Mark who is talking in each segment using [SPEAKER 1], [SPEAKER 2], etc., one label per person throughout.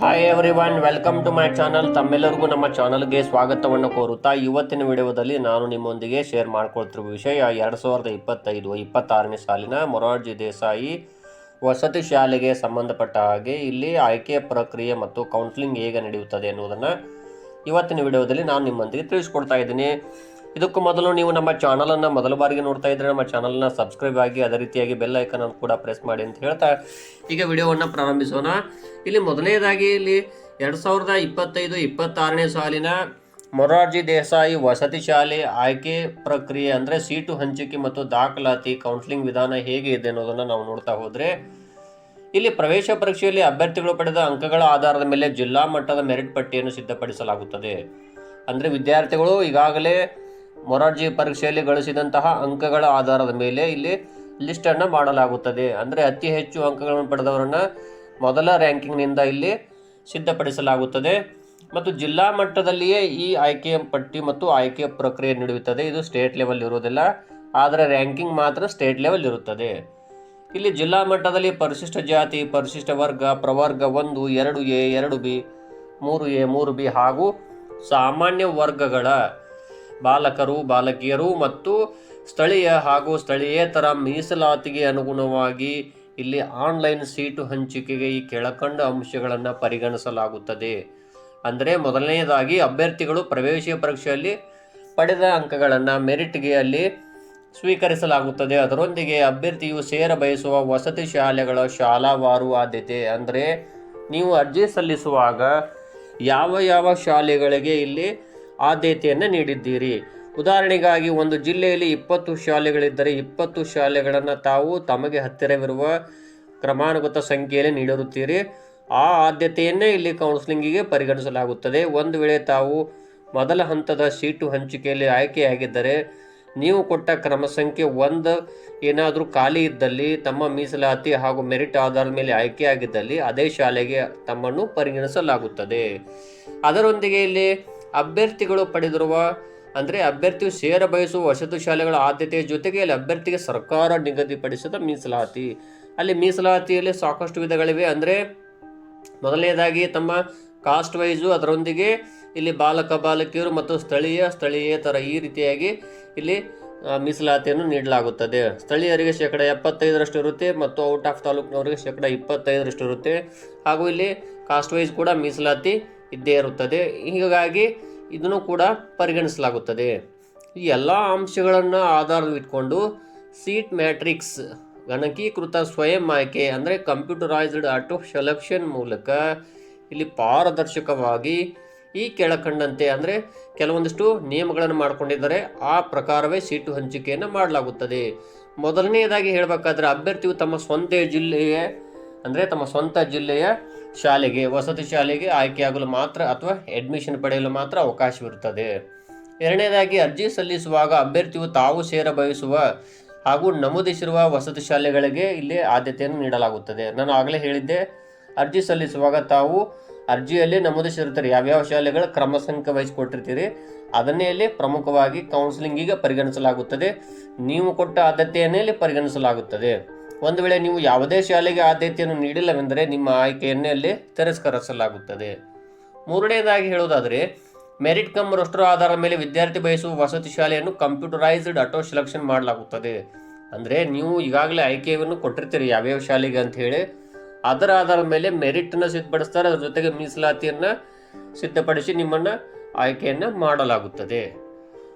[SPEAKER 1] Hi everyone, welcome to my channel. ತಮ್ಮೆಲ್ಲರಿಗೂ ನಮ್ಮ ಚಾನಲ್ಗೆ ಸ್ವಾಗತವನ್ನು ಕೋರುತ್ತಾ ಇವತ್ತಿನ ವಿಡಿಯೋದಲ್ಲಿ ನಾನು ನಿಮ್ಮೊಂದಿಗೆ ಶೇರ್ ಮಾಡ್ಕೊಳ್ತಿರುವ ವಿಷಯ 2025-26ನೇ ಸಾಲಿನ ಮೊರಾರ್ಜಿ ದೇಸಾಯಿ ವಸತಿ ಶಾಲೆಗೆ ಸಂಬಂಧಪಟ್ಟ ಹಾಗೆ ಇಲ್ಲಿ ಆಯ್ಕೆ ಪ್ರಕ್ರಿಯೆ ಮತ್ತು ಕೌನ್ಸಿಲಿಂಗ್ ಹೇಗೆ ನಡೆಯುತ್ತದೆ ಎನ್ನುವುದನ್ನು ಇವತ್ತಿನ ವಿಡಿಯೋದಲ್ಲಿ ನಾನು ನಿಮ್ಮೊಂದಿಗೆ ತಿಳಿಸ್ಕೊಡ್ತಾ ಇದ್ದೀನಿ. ಇದಕ್ಕೂ ಮೊದಲು ನೀವು ನಮ್ಮ ಚಾನಲನ್ನು ಮೊದಲ ಬಾರಿಗೆ ನೋಡ್ತಾ ಇದ್ದರೆ ನಮ್ಮ ಚಾನಲ್ನ ಸಬ್ಸ್ಕ್ರೈಬ್ ಆಗಿ, ಅದೇ ರೀತಿಯಾಗಿ ಬೆಲ್ ಐಕನ್ ಅನ್ನು ಕೂಡ ಪ್ರೆಸ್ ಮಾಡಿ ಅಂತ ಹೇಳ್ತಾ ಈಗ ವಿಡಿಯೋವನ್ನು ಪ್ರಾರಂಭಿಸೋಣ. ಇಲ್ಲಿ ಮೊದಲನೇದಾಗಿ ಇಲ್ಲಿ 2025-26ನೇ ಸಾಲಿನ ಮೊರಾರ್ಜಿ ದೇಸಾಯಿ ವಸತಿ ಶಾಲೆ ಆಯ್ಕೆ ಪ್ರಕ್ರಿಯೆ ಅಂದರೆ ಸೀಟು ಹಂಚಿಕೆ ಮತ್ತು ದಾಖಲಾತಿ ಕೌನ್ಸಿಲಿಂಗ್ ವಿಧಾನ ಹೇಗೆ ಇದೆ ಅನ್ನೋದನ್ನು ನಾವು ನೋಡ್ತಾ ಹೋದರೆ, ಇಲ್ಲಿ ಪ್ರವೇಶ ಪರೀಕ್ಷೆಯಲ್ಲಿ ಅಭ್ಯರ್ಥಿಗಳು ಪಡೆದ ಅಂಕಗಳ ಆಧಾರದ ಮೇಲೆ ಜಿಲ್ಲಾ ಮಟ್ಟದ ಮೆರಿಟ್ ಪಟ್ಟಿಯನ್ನು ಸಿದ್ಧಪಡಿಸಲಾಗುತ್ತದೆ. ಅಂದರೆ ವಿದ್ಯಾರ್ಥಿಗಳು ಈಗಾಗಲೇ ಮೊರಾರ್ಜಿ ಪರೀಕ್ಷೆಯಲ್ಲಿ ಗಳಿಸಿದಂತಹ ಅಂಕಗಳ ಆಧಾರದ ಮೇಲೆ ಇಲ್ಲಿ ಲಿಸ್ಟನ್ನು ಮಾಡಲಾಗುತ್ತದೆ. ಅಂದರೆ ಅತಿ ಹೆಚ್ಚು ಅಂಕಗಳನ್ನು ಪಡೆದವರನ್ನು ಮೊದಲ ರ್ಯಾಂಕಿಂಗ್ನಿಂದ ಇಲ್ಲಿ ಸಿದ್ಧಪಡಿಸಲಾಗುತ್ತದೆ ಮತ್ತು ಜಿಲ್ಲಾ ಮಟ್ಟದಲ್ಲಿಯೇ ಈ ಆಯ್ಕೆಯ ಪಟ್ಟಿ ಮತ್ತು ಆಯ್ಕೆಯ ಪ್ರಕ್ರಿಯೆ ನಡೆಯುತ್ತದೆ. ಇದು ಸ್ಟೇಟ್ ಲೆವೆಲ್ ಇರುವುದಿಲ್ಲ, ಆದರೆ ರ್ಯಾಂಕಿಂಗ್ ಮಾತ್ರ ಸ್ಟೇಟ್ ಲೆವೆಲ್ ಇರುತ್ತದೆ. ಇಲ್ಲಿ ಜಿಲ್ಲಾ ಮಟ್ಟದಲ್ಲಿ ಪರಿಶಿಷ್ಟ ಜಾತಿ, ಪರಿಶಿಷ್ಟ ವರ್ಗ, ಪ್ರವರ್ಗ 1, 2A, 2B, 3A, 3B ಹಾಗೂ ಸಾಮಾನ್ಯ ವರ್ಗಗಳ ಬಾಲಕರು, ಬಾಲಕಿಯರು ಮತ್ತು ಸ್ಥಳೀಯ ಹಾಗೂ ಸ್ಥಳೀಯೇತರ ಮೀಸಲಾತಿಗೆ ಅನುಗುಣವಾಗಿ ಇಲ್ಲಿ ಆನ್ಲೈನ್ ಸೀಟು ಹಂಚಿಕೆಗೆ ಈ ಕೆಳಕಂಡ ಅಂಶಗಳನ್ನು ಪರಿಗಣಿಸಲಾಗುತ್ತದೆ. ಅಂದರೆ ಮೊದಲನೆಯದಾಗಿ ಅಭ್ಯರ್ಥಿಗಳು ಪ್ರವೇಶ ಪರೀಕ್ಷೆಯಲ್ಲಿ ಪಡೆದ ಅಂಕಗಳನ್ನು ಮೆರಿಟ್ಗೆ ಅಲ್ಲಿ ಸ್ವೀಕರಿಸಲಾಗುತ್ತದೆ. ಅದರೊಂದಿಗೆ ಅಭ್ಯರ್ಥಿಯು ಸೇರ ಬಯಸುವ ವಸತಿ ಶಾಲೆಗಳ ಶಾಲಾವಾರು ಆದ್ಯತೆ, ಅಂದರೆ ನೀವು ಅರ್ಜಿ ಸಲ್ಲಿಸುವಾಗ ಯಾವ ಯಾವ ಶಾಲೆಗಳಿಗೆ ಇಲ್ಲಿ ಆದ್ಯತೆಯನ್ನು ನೀಡಿದ್ದೀರಿ. ಉದಾಹರಣೆಗಾಗಿ ಒಂದು ಜಿಲ್ಲೆಯಲ್ಲಿ 20 ಶಾಲೆಗಳಿದ್ದರೆ 20 ಶಾಲೆಗಳನ್ನು ತಾವು ತಮಗೆ ಹತ್ತಿರವಿರುವ ಕ್ರಮಾನುಗತ ಸಂಖ್ಯೆಯಲ್ಲಿ ನೀಡಿರುತ್ತೀರಿ. ಆ ಆದ್ಯತೆಯನ್ನೇ ಇಲ್ಲಿ ಕೌನ್ಸಿಲಿಂಗಿಗೆ ಪರಿಗಣಿಸಲಾಗುತ್ತದೆ. ಒಂದು ವೇಳೆ ತಾವು ಮೊದಲ ಹಂತದ ಸೀಟು ಹಂಚಿಕೆಯಲ್ಲಿ ಆಯ್ಕೆಯಾಗಿದ್ದರೆ ನೀವು ಕೊಟ್ಟ ಕ್ರಮ ಸಂಖ್ಯೆ 1 ಏನಾದರೂ ಖಾಲಿ ಇದ್ದಲ್ಲಿ, ತಮ್ಮ ಮೀಸಲಾತಿ ಹಾಗೂ ಮೆರಿಟ್ ಆಧಾರದ ಮೇಲೆ ಆಯ್ಕೆಯಾಗಿದ್ದಲ್ಲಿ ಅದೇ ಶಾಲೆಗೆ ತಮ್ಮನ್ನು ಪರಿಗಣಿಸಲಾಗುತ್ತದೆ. ಅದರೊಂದಿಗೆ ಇಲ್ಲಿ ಅಭ್ಯರ್ಥಿಗಳು ಪಡೆದಿರುವ ಅಂದರೆ ಅಭ್ಯರ್ಥಿಯು ಸೇರ ಬಯಸುವ ವಸತಿ ಶಾಲೆಗಳ ಆದ್ಯತೆಯ ಜೊತೆಗೆ ಇಲ್ಲಿ ಅಭ್ಯರ್ಥಿಗೆ ಸರ್ಕಾರ ನಿಗದಿಪಡಿಸಿದ ಮೀಸಲಾತಿ, ಅಲ್ಲಿ ಮೀಸಲಾತಿಯಲ್ಲಿ ಸಾಕಷ್ಟು ವಿಧಗಳಿವೆ. ಅಂದರೆ ಮೊದಲನೇದಾಗಿ ತಮ್ಮ ಕಾಸ್ಟ್ ವೈಸು, ಅದರೊಂದಿಗೆ ಇಲ್ಲಿ ಬಾಲಕ ಬಾಲಕಿಯರು ಮತ್ತು ಸ್ಥಳೀಯೇತರ ಈ ರೀತಿಯಾಗಿ ಇಲ್ಲಿ ಮೀಸಲಾತಿಯನ್ನು ನೀಡಲಾಗುತ್ತದೆ. ಸ್ಥಳೀಯರಿಗೆ 75% ಇರುತ್ತೆ ಮತ್ತು ಔಟ್ ಆಫ್ ತಾಲೂಕಿನವರಿಗೆ 25% ಇರುತ್ತೆ. ಹಾಗೂ ಇಲ್ಲಿ ಕಾಸ್ಟ್ ವೈಸ್ ಕೂಡ ಮೀಸಲಾತಿ ಇದ್ದೇ ಇರುತ್ತದೆ. ಹೀಗಾಗಿ ಇದನ್ನು ಕೂಡ ಪರಿಗಣಿಸಲಾಗುತ್ತದೆ. ಈ ಎಲ್ಲ ಅಂಶಗಳನ್ನು ಆಧಾರವಿಟ್ಕೊಂಡು ಸೀಟ್ ಮ್ಯಾಟ್ರಿಕ್ಸ್ ಗಣಕೀಕೃತ ಸ್ವಯಂ ಆಯ್ಕೆ ಅಂದರೆ ಕಂಪ್ಯೂಟರೈಸ್ಡ್ ಆಟೋ ಸೆಲೆಕ್ಷನ್ ಮೂಲಕ ಇಲ್ಲಿ ಪಾರದರ್ಶಕವಾಗಿ ಈ ಕೆಳಕಂಡಂತೆ ಅಂದರೆ ಕೆಲವೊಂದಿಷ್ಟು ನಿಯಮಗಳನ್ನು ಮಾಡಿಕೊಂಡಿದ್ದಾರೆ, ಆ ಪ್ರಕಾರವೇ ಸೀಟು ಹಂಚಿಕೆಯನ್ನು ಮಾಡಲಾಗುತ್ತದೆ. ಮೊದಲನೆಯದಾಗಿ ಹೇಳಬೇಕಾದ್ರೆ ಅಭ್ಯರ್ಥಿಯು ತಮ್ಮ ಸ್ವಂತ ಜಿಲ್ಲೆಯ ಶಾಲೆಗೆ, ವಸತಿ ಶಾಲೆಗೆ ಆಯ್ಕೆಯಾಗಲು ಮಾತ್ರ ಅಥವಾ ಅಡ್ಮಿಷನ್ ಪಡೆಯಲು ಮಾತ್ರ ಅವಕಾಶವಿರುತ್ತದೆ. ಎರಡನೇದಾಗಿ ಅರ್ಜಿ ಸಲ್ಲಿಸುವಾಗ ಅಭ್ಯರ್ಥಿಯು ತಾವು ಸೇರ ಬಯಸುವ ಹಾಗೂ ನಮೂದಿಸಿರುವ ವಸತಿ ಶಾಲೆಗಳಿಗೆ ಇಲ್ಲಿ ಆದ್ಯತೆಯನ್ನು ನೀಡಲಾಗುತ್ತದೆ. ನಾನು ಆಗಲೇ ಹೇಳಿದ್ದೆ, ಅರ್ಜಿ ಸಲ್ಲಿಸುವಾಗ ತಾವು ಅರ್ಜಿಯಲ್ಲಿ ನಮೂದಿಸಿರ್ತಾರೆ ಯಾವ್ಯಾವ ಶಾಲೆಗಳ ಕ್ರಮ ಸಂಖ್ಯೆ ವಹಿಸಿಕೊಟ್ಟಿರ್ತೀರಿ, ಅದನ್ನೇ ಇಲ್ಲಿ ಪ್ರಮುಖವಾಗಿ ಕೌನ್ಸಿಲಿಂಗಿಗೆ ಪರಿಗಣಿಸಲಾಗುತ್ತದೆ. ನೀವು ಕೊಟ್ಟ ಆದ್ಯತೆಯನ್ನೇ ಇಲ್ಲಿ ಪರಿಗಣಿಸಲಾಗುತ್ತದೆ. ಒಂದು ವೇಳೆ ನೀವು ಯಾವುದೇ ಶಾಲೆಗೆ ಆದ್ಯತೆಯನ್ನು ನೀಡಿಲ್ಲವೆಂದರೆ ನಿಮ್ಮ ಆಯ್ಕೆಯನ್ನೇ ಅಲ್ಲಿ ತಿರಸ್ಕರಿಸಲಾಗುತ್ತದೆ. ಮೂರನೇದಾಗಿ ಹೇಳುವುದಾದರೆ ಮೆರಿಟ್ ಕಮ್ ರೋಸ್ಟರ್ ಆಧಾರದ ಮೇಲೆ ವಿದ್ಯಾರ್ಥಿ ಬಯಸುವ ವಸತಿ ಶಾಲೆಯನ್ನು ಕಂಪ್ಯೂಟರೈಸ್ಡ್ ಆಟೋ ಸೆಲೆಕ್ಷನ್ ಮಾಡಲಾಗುತ್ತದೆ. ಅಂದರೆ ನೀವು ಈಗಾಗಲೇ ಆಯ್ಕೆಯನ್ನು ಕೊಟ್ಟಿರ್ತೀರಿ ಯಾವ್ಯಾವ ಶಾಲೆಗೆ ಅಂತ ಹೇಳಿ, ಅದರ ಆಧಾರದ ಮೇಲೆ ಮೆರಿಟನ್ನು ಸಿದ್ಧಪಡಿಸ್ತಾರೆ, ಅದರ ಜೊತೆಗೆ ಮೀಸಲಾತಿಯನ್ನು ಸಿದ್ಧಪಡಿಸಿ ನಿಮ್ಮನ್ನು ಆಯ್ಕೆಯನ್ನು ಮಾಡಲಾಗುತ್ತದೆ.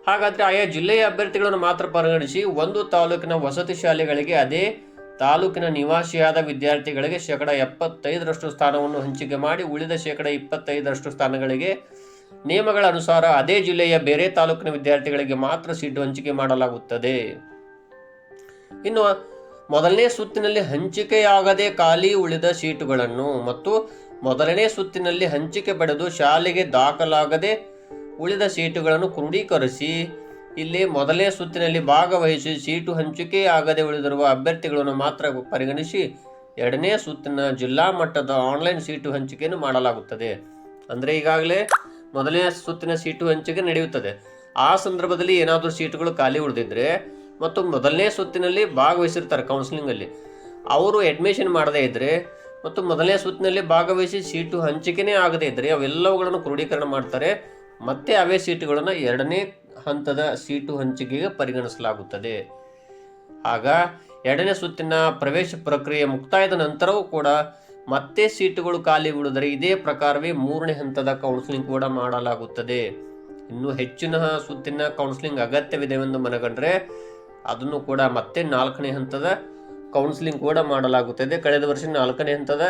[SPEAKER 1] ಹಾಗಾದರೆ ಆಯಾ ಜಿಲ್ಲೆಯ ಅಭ್ಯರ್ಥಿಗಳನ್ನು ಮಾತ್ರ ಪರಿಗಣಿಸಿ ಒಂದು ತಾಲೂಕಿನ ವಸತಿ ಶಾಲೆಗಳಿಗೆ ಅದೇ ತಾಲೂಕಿನ ನಿವಾಸಿಯಾದ ವಿದ್ಯಾರ್ಥಿಗಳಿಗೆ 75% ಸ್ಥಾನವನ್ನು ಹಂಚಿಕೆ ಮಾಡಿ ಉಳಿದ 25% ಸ್ಥಾನಗಳಿಗೆ ನಿಯಮಗಳ ಅನುಸಾರ ಅದೇ ಜಿಲ್ಲೆಯ ಬೇರೆ ತಾಲೂಕಿನ ವಿದ್ಯಾರ್ಥಿಗಳಿಗೆ ಮಾತ್ರ ಸೀಟು ಹಂಚಿಕೆ ಮಾಡಲಾಗುತ್ತದೆ. ಇನ್ನು ಮೊದಲನೇ ಸುತ್ತಿನಲ್ಲಿ ಹಂಚಿಕೆಯಾಗದೆ ಖಾಲಿ ಉಳಿದ ಸೀಟುಗಳನ್ನು ಮತ್ತು ಮೊದಲನೇ ಸುತ್ತಿನಲ್ಲಿ ಹಂಚಿಕೆ ಪಡೆದು ಶಾಲೆಗೆ ದಾಖಲಾಗದೆ ಉಳಿದ ಸೀಟುಗಳನ್ನು ಕ್ರೋಢೀಕರಿಸಿ ಇಲ್ಲಿ ಮೊದಲನೇ ಸುತ್ತಿನಲ್ಲಿ ಭಾಗವಹಿಸಿ ಸೀಟು ಹಂಚಿಕೆಯಾಗದೆ ಉಳಿದಿರುವ ಅಭ್ಯರ್ಥಿಗಳನ್ನು ಮಾತ್ರ ಪರಿಗಣಿಸಿ ಎರಡನೇ ಸುತ್ತಿನ ಜಿಲ್ಲಾ ಮಟ್ಟದ ಆನ್ಲೈನ್ ಸೀಟು ಹಂಚಿಕೆಯನ್ನು ಮಾಡಲಾಗುತ್ತದೆ. ಅಂದರೆ ಈಗಾಗಲೇ ಮೊದಲನೇ ಸುತ್ತಿನ ಸೀಟು ಹಂಚಿಕೆ ನಡೆಯುತ್ತದೆ. ಆ ಸಂದರ್ಭದಲ್ಲಿ ಏನಾದರೂ ಸೀಟುಗಳು ಖಾಲಿ ಉಳಿದಿದ್ರೆ ಮತ್ತು ಮೊದಲನೇ ಸುತ್ತಿನಲ್ಲಿ ಭಾಗವಹಿಸಿರ್ತಾರೆ ಕೌನ್ಸಿಲಿಂಗಲ್ಲಿ, ಅವರು ಅಡ್ಮಿಷನ್ ಮಾಡದೇ ಇದ್ದರೆ ಮತ್ತು ಮೊದಲನೇ ಸುತ್ತಿನಲ್ಲಿ ಭಾಗವಹಿಸಿ ಸೀಟು ಹಂಚಿಕೆನೇ ಆಗದೇ ಇದ್ದರೆ ಅವೆಲ್ಲವುಗಳನ್ನು ಕ್ರೋಢೀಕರಣ ಮಾಡ್ತಾರೆ. ಮತ್ತೆ ಅವೇ ಸೀಟುಗಳನ್ನು ಎರಡನೇ ಹಂತದ ಸೀಟು ಹಂಚಿಕೆಗೆ ಪರಿಗಣಿಸಲಾಗುತ್ತದೆ. ಆಗ ಎರಡನೇ ಸುತ್ತಿನ ಪ್ರವೇಶ ಪ್ರಕ್ರಿಯೆ ಮುಕ್ತಾಯದ ನಂತರವೂ ಕೂಡ ಮತ್ತೆ ಸೀಟುಗಳು ಖಾಲಿ ಉಳಿದರೆ ಇದೇ ಪ್ರಕಾರವೇ ಮೂರನೇ ಹಂತದ ಕೌನ್ಸಿಲಿಂಗ್ ಕೂಡ ಮಾಡಲಾಗುತ್ತದೆ. ಇನ್ನೂ ಹೆಚ್ಚಿನ ಸುತ್ತಿನ ಕೌನ್ಸಿಲಿಂಗ್ ಅಗತ್ಯವಿದೆವೆಂದು ಮನಗಂಡ್ರೆ ಅದನ್ನು ಕೂಡ ಮತ್ತೆ ನಾಲ್ಕನೇ ಹಂತದ ಕೌನ್ಸಿಲಿಂಗ್ ಕೂಡ ಮಾಡಲಾಗುತ್ತದೆ. ಕಳೆದ ವರ್ಷ ನಾಲ್ಕನೇ ಹಂತದ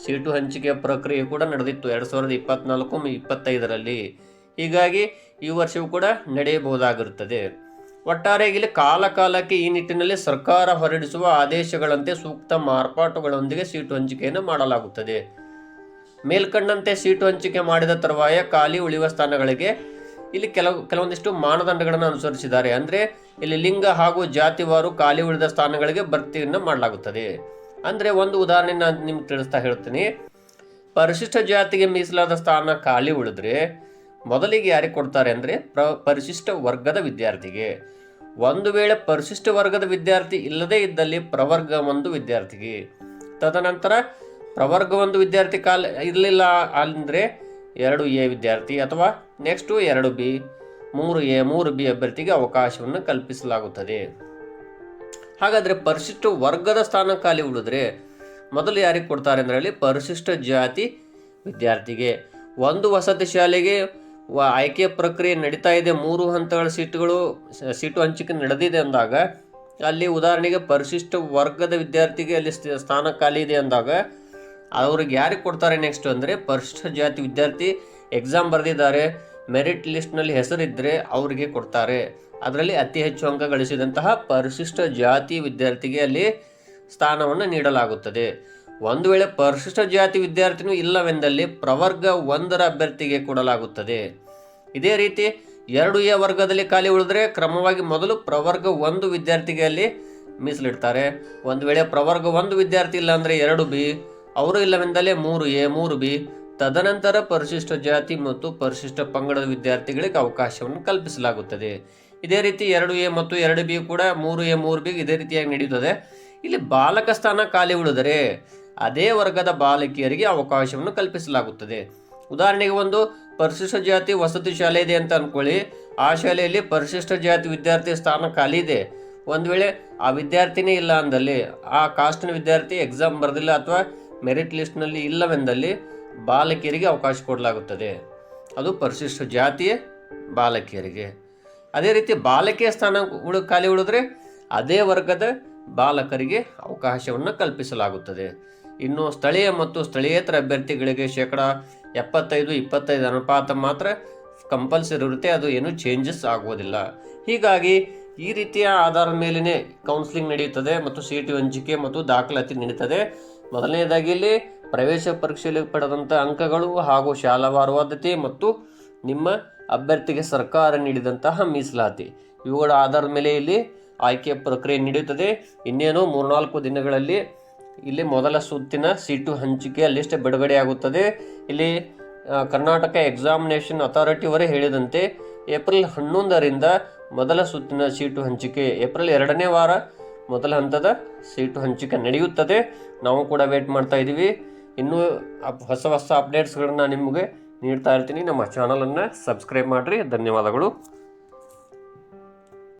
[SPEAKER 1] ಸೀಟು ಹಂಚಿಕೆಯ ಪ್ರಕ್ರಿಯೆ ಕೂಡ ನಡೆದಿತ್ತು 2024-25ರಲ್ಲಿ. ಹೀಗಾಗಿ ಈ ವರ್ಷವೂ ಕೂಡ ನಡೆಯಬಹುದಾಗಿರುತ್ತದೆ. ಒಟ್ಟಾರೆಯಾಗಿ ಇಲ್ಲಿ ಕಾಲಕ್ಕೆ ಈ ನಿಟ್ಟಿನಲ್ಲಿ ಸರ್ಕಾರ ಹೊರಡಿಸುವ ಆದೇಶಗಳಂತೆ ಸೂಕ್ತ ಮಾರ್ಪಾಟುಗಳೊಂದಿಗೆ ಸೀಟು ಹಂಚಿಕೆಯನ್ನು ಮಾಡಲಾಗುತ್ತದೆ. ಮೇಲ್ಕಂಡಂತೆ ಸೀಟು ಹಂಚಿಕೆ ಮಾಡಿದ ತರುವಾಯ ಖಾಲಿ ಉಳಿಯುವ ಸ್ಥಾನಗಳಿಗೆ ಇಲ್ಲಿ ಕೆಲವೊಂದಿಷ್ಟು ಮಾನದಂಡಗಳನ್ನು ಅನುಸರಿಸಿದ್ದಾರೆ. ಅಂದರೆ ಇಲ್ಲಿ ಲಿಂಗ ಹಾಗೂ ಜಾತಿವಾರು ಖಾಲಿ ಉಳಿದ ಸ್ಥಾನಗಳಿಗೆ ಭರ್ತಿಯನ್ನು ಮಾಡಲಾಗುತ್ತದೆ. ಅಂದರೆ ಒಂದು ಉದಾಹರಣೆ ನಾನು ನಿಮ್ಗೆ ಹೇಳ್ತೀನಿ. ಪರಿಶಿಷ್ಟ ಜಾತಿಗೆ ಮೀಸಲಾದ ಸ್ಥಾನ ಖಾಲಿ ಉಳಿದ್ರೆ ಮೊದಲಿಗೆ ಯಾರಿಗೆ ಕೊಡ್ತಾರೆ ಅಂದರೆ ಪರಿಶಿಷ್ಟ ವರ್ಗದ ವಿದ್ಯಾರ್ಥಿಗೆ. ಒಂದು ವೇಳೆ ಪರಿಶಿಷ್ಟ ವರ್ಗದ ವಿದ್ಯಾರ್ಥಿ ಇಲ್ಲದೇ ಇದ್ದಲ್ಲಿ ಪ್ರವರ್ಗ ಒಂದು ವಿದ್ಯಾರ್ಥಿಗೆ. ತದನಂತರ ಪ್ರವರ್ಗ ಒಂದು ವಿದ್ಯಾರ್ಥಿ ಇರಲಿಲ್ಲ ಅಂದರೆ 2A ವಿದ್ಯಾರ್ಥಿ ಅಥವಾ ನೆಕ್ಸ್ಟು 2B, 3A, 3B ಅಭ್ಯರ್ಥಿಗೆ ಅವಕಾಶವನ್ನು ಕಲ್ಪಿಸಲಾಗುತ್ತದೆ. ಹಾಗಾದರೆ ಪರಿಶಿಷ್ಟ ವರ್ಗದ ಸ್ಥಾನ ಖಾಲಿ ಉಳಿದ್ರೆ ಮೊದಲು ಯಾರಿಗೆ ಕೊಡ್ತಾರೆ ಅಂದರೆ ಅಲ್ಲಿ ಪರಿಶಿಷ್ಟ ಜಾತಿ ವಿದ್ಯಾರ್ಥಿಗೆ. ಒಂದು ವಸತಿ ಶಾಲೆಗೆ ಆಯ್ಕೆ ಪ್ರಕ್ರಿಯೆ ನಡೀತಾ ಇದೆ, 3 ಹಂತಗಳ ಸೀಟು ಹಂಚಿಕೆ ನಡೆದಿದೆ ಅಂದಾಗ ಅಲ್ಲಿ ಉದಾಹರಣೆಗೆ ಪರಿಶಿಷ್ಟ ವರ್ಗದ ವಿದ್ಯಾರ್ಥಿಗೆ ಅಲ್ಲಿ ಸ್ಥಾನ ಖಾಲಿ ಇದೆ ಅಂದಾಗ ಅವ್ರಿಗೆ ಯಾರಿಗೆ ಕೊಡ್ತಾರೆ ನೆಕ್ಸ್ಟ್ ಅಂದರೆ ಪರಿಶಿಷ್ಟ ಜಾತಿ ವಿದ್ಯಾರ್ಥಿ ಎಕ್ಸಾಮ್ ಬರೆದಿದ್ದಾರೆ, ಮೆರಿಟ್ ಲಿಸ್ಟ್ನಲ್ಲಿ ಹೆಸರಿದ್ದರೆ ಅವರಿಗೆ ಕೊಡ್ತಾರೆ. ಅದರಲ್ಲಿ ಅತಿ ಹೆಚ್ಚು ಅಂಕ ಗಳಿಸಿದಂತಹ ಪರಿಶಿಷ್ಟ ಜಾತಿ ವಿದ್ಯಾರ್ಥಿಗೆ ಅಲ್ಲಿ ಸ್ಥಾನವನ್ನು ನೀಡಲಾಗುತ್ತದೆ. ಒಂದು ವೇಳೆ ಪರಿಶಿಷ್ಟ ಜಾತಿ ವಿದ್ಯಾರ್ಥಿನೂ ಇಲ್ಲವೆಂದಲ್ಲಿ ಪ್ರವರ್ಗ 1ರ ಅಭ್ಯರ್ಥಿಗೆ ಕೊಡಲಾಗುತ್ತದೆ. ಇದೇ ರೀತಿ 2A ವರ್ಗದಲ್ಲಿ ಖಾಲಿ ಉಳಿದ್ರೆ ಕ್ರಮವಾಗಿ ಮೊದಲು ಪ್ರವರ್ಗ 1 ವಿದ್ಯಾರ್ಥಿಗೆ ಅಲ್ಲಿ ಮೀಸಲಿಡ್ತಾರೆ. ಒಂದು ವೇಳೆ ಪ್ರವರ್ಗ 1 ವಿದ್ಯಾರ್ಥಿ ಇಲ್ಲ ಅಂದರೆ 2B, ಅವರು ಇಲ್ಲವೆಂದಲೇ 3A, 3B, ತದನಂತರ ಪರಿಶಿಷ್ಟ ಜಾತಿ ಮತ್ತು ಪರಿಶಿಷ್ಟ ಪಂಗಡದ ವಿದ್ಯಾರ್ಥಿಗಳಿಗೆ ಅವಕಾಶವನ್ನು ಕಲ್ಪಿಸಲಾಗುತ್ತದೆ. ಇದೇ ರೀತಿ 2A ಮತ್ತು 2B ಕೂಡ 3A, 3B ಇದೇ ರೀತಿಯಾಗಿ ನಡೆಯುತ್ತದೆ. ಇಲ್ಲಿ ಬಾಲಕ ಸ್ಥಾನ ಖಾಲಿ ಉಳಿದರೆ ಅದೇ ವರ್ಗದ ಬಾಲಕಿಯರಿಗೆ ಅವಕಾಶವನ್ನು ಕಲ್ಪಿಸಲಾಗುತ್ತದೆ. ಉದಾಹರಣೆಗೆ ಒಂದು ಪರಿಶಿಷ್ಟ ಜಾತಿ ವಸತಿ ಶಾಲೆ ಇದೆ ಅಂತ ಅಂದ್ಕೊಳ್ಳಿ. ಆ ಶಾಲೆಯಲ್ಲಿ ಪರಿಶಿಷ್ಟ ಜಾತಿ ವಿದ್ಯಾರ್ಥಿ ಸ್ಥಾನ ಖಾಲಿ ಇದೆ. ಒಂದು ವೇಳೆ ಆ ವಿದ್ಯಾರ್ಥಿನೇ ಇಲ್ಲ ಅಂದಲ್ಲಿ, ಆ ಕಾಸ್ಟ್ನ ವಿದ್ಯಾರ್ಥಿ ಎಕ್ಸಾಮ್ ಬರೆದಿಲ್ಲ ಅಥವಾ ಮೆರಿಟ್ ಲಿಸ್ಟ್ನಲ್ಲಿ ಇಲ್ಲವೆಂದಲ್ಲಿ ಬಾಲಕಿಯರಿಗೆ ಅವಕಾಶ ಕೊಡಲಾಗುತ್ತದೆ. ಅದು ಪರಿಶಿಷ್ಟ ಜಾತಿಯ ಬಾಲಕಿಯರಿಗೆ. ಅದೇ ರೀತಿ ಬಾಲಕಿಯ ಸ್ಥಾನ ಖಾಲಿ ಉಳಿದ್ರೆ ಅದೇ ವರ್ಗದ ಬಾಲಕರಿಗೆ ಅವಕಾಶವನ್ನು ಕಲ್ಪಿಸಲಾಗುತ್ತದೆ. ಇನ್ನು ಸ್ಥಳೀಯ ಮತ್ತು ಸ್ಥಳೀಯೇತರ ಅಭ್ಯರ್ಥಿಗಳಿಗೆ 75-25 ಅನುಪಾತ ಮಾತ್ರ ಕಂಪಲ್ಸರಿ ಇರುತ್ತೆ, ಅದು ಏನು ಚೇಂಜಸ್ ಆಗುವುದಿಲ್ಲ. ಹೀಗಾಗಿ ಈ ರೀತಿಯ ಆಧಾರದ ಮೇಲೇ ಕೌನ್ಸಿಲಿಂಗ್ ನಡೆಯುತ್ತದೆ ಮತ್ತು ಸೀಟು ಹಂಚಿಕೆ ಮತ್ತು ದಾಖಲಾತಿ ನಡೀತದೆ. ಮೊದಲನೇದಾಗಿ ಇಲ್ಲಿ ಪ್ರವೇಶ ಪರೀಕ್ಷೆಯಲ್ಲಿ ಪಡೆದಂಥ ಅಂಕಗಳು ಹಾಗೂ ಶಾಲಾವಾರು ಆದ್ಯತೆ ಮತ್ತು ನಿಮ್ಮ ಅಭ್ಯರ್ಥಿಗೆ ಸರ್ಕಾರ ನೀಡಿದಂತಹ ಮೀಸಲಾತಿ ಇವುಗಳ ಆಧಾರದ ಮೇಲೆ ಇಲ್ಲಿ ಆಯ್ಕೆ ಪ್ರಕ್ರಿಯೆ ನಡೆಯುತ್ತದೆ. ಇನ್ನೇನು 3-4 ದಿನಗಳಲ್ಲಿ ಇಲ್ಲಿ ಮೊದಲ ಸುತ್ತಿನ ಸೀಟು ಹಂಚಿಕೆಯ ಲಿಸ್ಟ್ ಬಿಡುಗಡೆಯಾಗುತ್ತದೆ. ಇಲ್ಲಿ ಕರ್ನಾಟಕ ಎಕ್ಸಾಮಿನೇಷನ್ ಅಥಾರಿಟಿಯವರೇ ಹೇಳಿದಂತೆ ಏಪ್ರಿಲ್ 11ರಿಂದ ಮೊದಲ ಸುತ್ತಿನ ಸೀಟು ಹಂಚಿಕೆ, ಏಪ್ರಿಲ್ 2ನೇ ವಾರ ಮೊದಲ ಹಂತದ ಸೀಟು ಹಂಚಿಕೆ ನಡೆಯುತ್ತದೆ. ನಾವು ಕೂಡ ವೇಟ್ ಮಾಡ್ತಾ ಇದ್ದೀವಿ. ಇನ್ನೂ ಹೊಸ ಅಪ್ಡೇಟ್ಸ್ಗಳನ್ನ ನಿಮಗೆ ನೀಡ್ತಾ ಇರ್ತೀನಿ. ನಮ್ಮ ಚಾನಲನ್ನು ಸಬ್ಸ್ಕ್ರೈಬ್ ಮಾಡಿರಿ. ಧನ್ಯವಾದಗಳು.